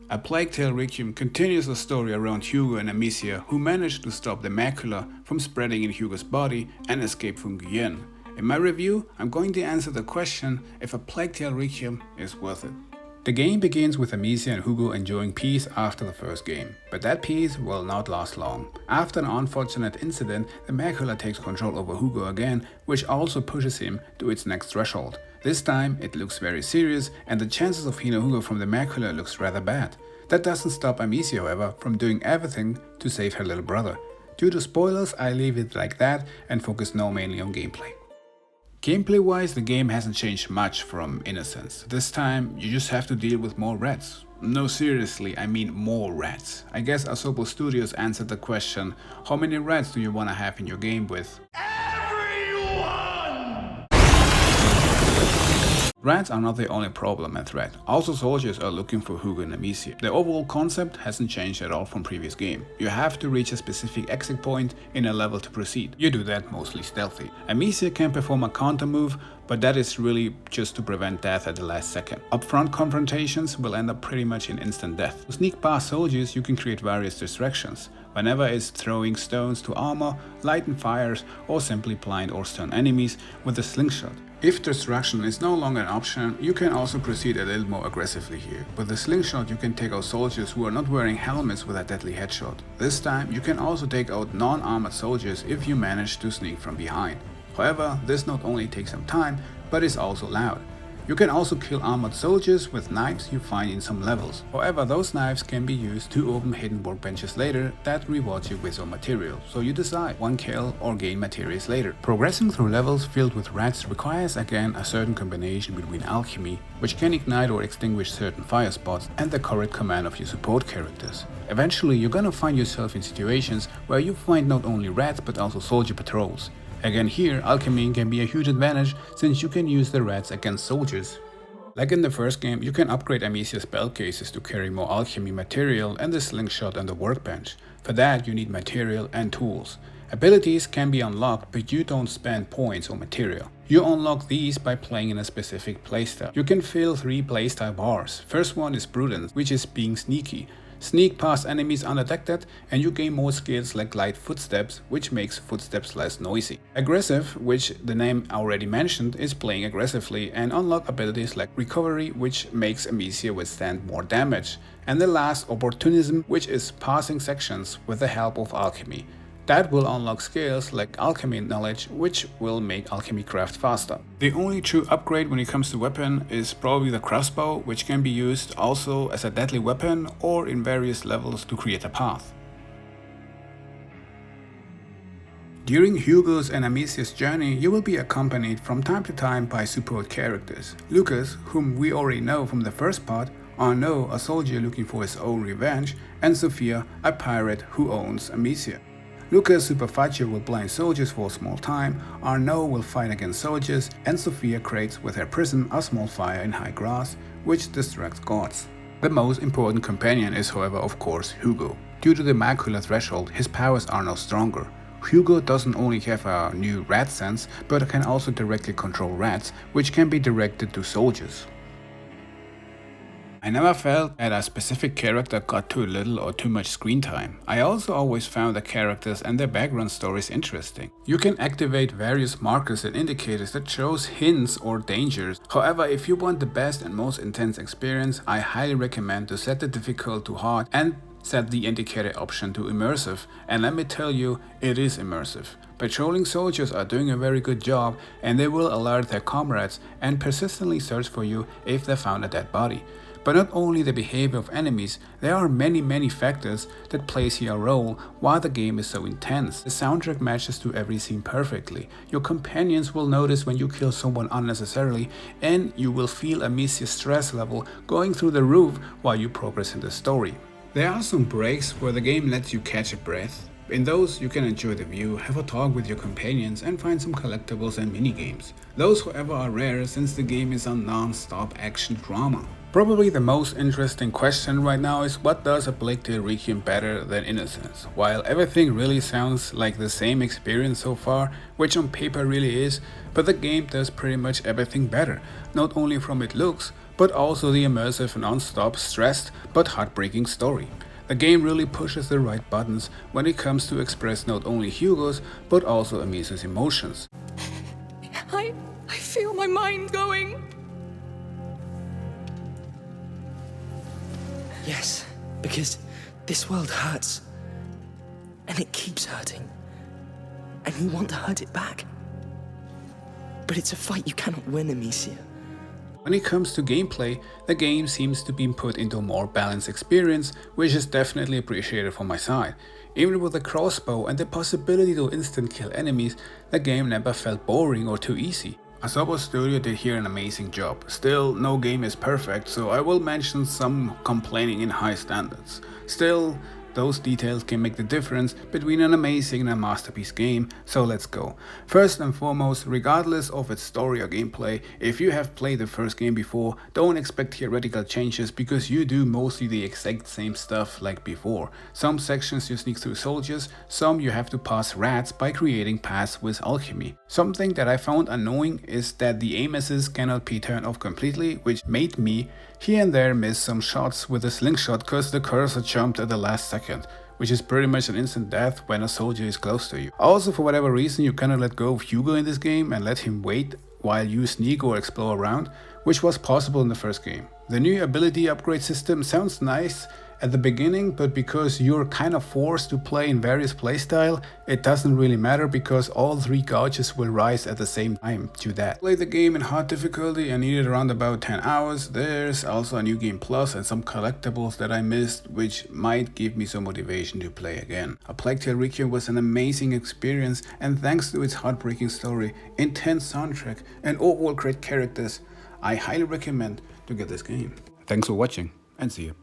A Plague Tale Requiem continues the story around Hugo and Amnesia, who managed to stop the macula from spreading in Hugo's body and escape from Guyenne. In my review, I'm going to answer the question if A Plague Tale Requiem is worth it. The game begins with Amnesia and Hugo enjoying peace after the first game, but that peace will not last long. After an unfortunate incident, the macula takes control over Hugo again, which also pushes him to its next threshold. This time it looks very serious and the chances of healing Hugo from the macula looks rather bad. That doesn't stop Amnesia, however, from doing everything to save her little brother. Due to spoilers, I leave it like that and focus now mainly on gameplay. Gameplay-wise, the game hasn't changed much from Innocence. This time, you just have to deal with more rats. No, seriously, I mean more rats. I guess Asobo Studios answered the question, how many rats do you want to have in your game with? Rats are not the only problem and threat. Also soldiers are looking for Hugo and Amnesia. The overall concept hasn't changed at all from previous game. You have to reach a specific exit point in a level to proceed. You do that mostly stealthy. Amnesia can perform a counter move, but that is really just to prevent death at the last second. Upfront confrontations will end up pretty much in instant death. To sneak past soldiers, you can create various distractions. Whenever it's throwing stones to armor, lighten fires, or simply blind or stun enemies with a slingshot. If distraction is no longer an option, you can also proceed a little more aggressively here. With the slingshot you can take out soldiers who are not wearing helmets with a deadly headshot. This time you can also take out non-armored soldiers if you manage to sneak from behind. However, this not only takes some time, but is also loud. You can also kill armored soldiers with knives you find in some levels. However, those knives can be used to open hidden workbenches later that reward you with some material, so you decide one kill or gain materials later. Progressing through levels filled with rats requires again a certain combination between alchemy, which can ignite or extinguish certain fire spots, and the correct command of your support characters. Eventually you're gonna find yourself in situations where you find not only rats but also soldier patrols. Again here, alchemy can be a huge advantage since you can use the rats against soldiers. Like in the first game, you can upgrade Amnesia's spell cases to carry more alchemy material and the slingshot and the workbench. For that you need material and tools. Abilities can be unlocked, but you don't spend points or material. You unlock these by playing in a specific playstyle. You can fill 3 playstyle bars. First one is Prudence, which is being sneaky. Sneak past enemies undetected and you gain more skills like light footsteps, which makes footsteps less noisy. Aggressive, which the name already mentioned, is playing aggressively, and unlock abilities like Recovery, which makes Amnesia withstand more damage. And the last, Opportunism, which is passing sections with the help of alchemy. That will unlock skills like Alchemy Knowledge, which will make alchemy craft faster. The only true upgrade when it comes to weapon is probably the crossbow, which can be used also as a deadly weapon or in various levels to create a path. During Hugo's and Amnesia's journey, you will be accompanied from time to time by support characters. Lucas, whom we already know from the first part, Arnaud, a soldier looking for his own revenge, and Sophia, a pirate who owns Amnesia. Lucas Superfaccio will blind soldiers for a small time, Arnaud will fight against soldiers, and Sophia creates with her prism a small fire in high grass, which distracts guards. The most important companion is, however, of course, Hugo. Due to the macula threshold, his powers are now stronger. Hugo doesn't only have a new rat sense, but can also directly control rats, which can be directed to soldiers. I never felt that a specific character got too little or too much screen time. I also always found the characters and their background stories interesting. You can activate various markers and indicators that shows hints or dangers. However, if you want the best and most intense experience, I highly recommend to set the difficult to hard and set the indicator option to immersive, and let me tell you, it is immersive. Patrolling soldiers are doing a very good job, and they will alert their comrades and persistently search for you if they found a dead body. But not only the behavior of enemies, there are many factors that plays here a role why the game is so intense. The soundtrack matches to every scene perfectly. Your companions will notice when you kill someone unnecessarily, and you will feel Amnesia's stress level going through the roof while you progress in the story. There are some breaks where the game lets you catch a breath. In those, you can enjoy the view, have a talk with your companions, and find some collectibles and minigames. Those, however, are rare since the game is a non-stop action drama. Probably the most interesting question right now is what does A Plague Tale Requiem better than Innocence? While everything really sounds like the same experience so far, which on paper really is, but the game does pretty much everything better, not only from its looks, but also the immersive, non-stop, stressed but heartbreaking story. The game really pushes the right buttons when it comes to express not only Hugo's but also Amnesia's emotions. I feel my mind going. Yes, because this world hurts. And it keeps hurting. And you want to hurt it back. But it's a fight you cannot win, Amnesia. When it comes to gameplay, the game seems to be put into a more balanced experience, which is definitely appreciated from my side. Even with the crossbow and the possibility to instant kill enemies, the game never felt boring or too easy. Asobo Studio did here an amazing job. Still, no game is perfect, so I will mention some complaining in high standards. Still, those details can make the difference between an amazing and a masterpiece game, so let's go. First and foremost, regardless of its story or gameplay, if you have played the first game before, don't expect theoretical changes because you do mostly the exact same stuff like before. Some sections you sneak through soldiers, some you have to pass rats by creating paths with alchemy. Something that I found annoying is that the aim assist cannot be turned off completely, which made me here and there miss some shots with a slingshot cause the cursor jumped at the last second, which is pretty much an instant death when a soldier is close to you. Also, for whatever reason, you cannot let go of Hugo in this game and let him wait while you sneak or explore around, which was possible in the first game. The new ability upgrade system sounds nice at the beginning, but because you're kind of forced to play in various playstyle, it doesn't really matter because all 3 gauges will rise at the same time to that. Played the game in hard difficulty and needed around about 10 hours. There's also a new game plus and some collectibles that I missed, which might give me some motivation to play again. A Plague Tale Requiem was an amazing experience, and thanks to its heartbreaking story, intense soundtrack and overall great characters, I highly recommend to get this game. Thanks for watching and see you.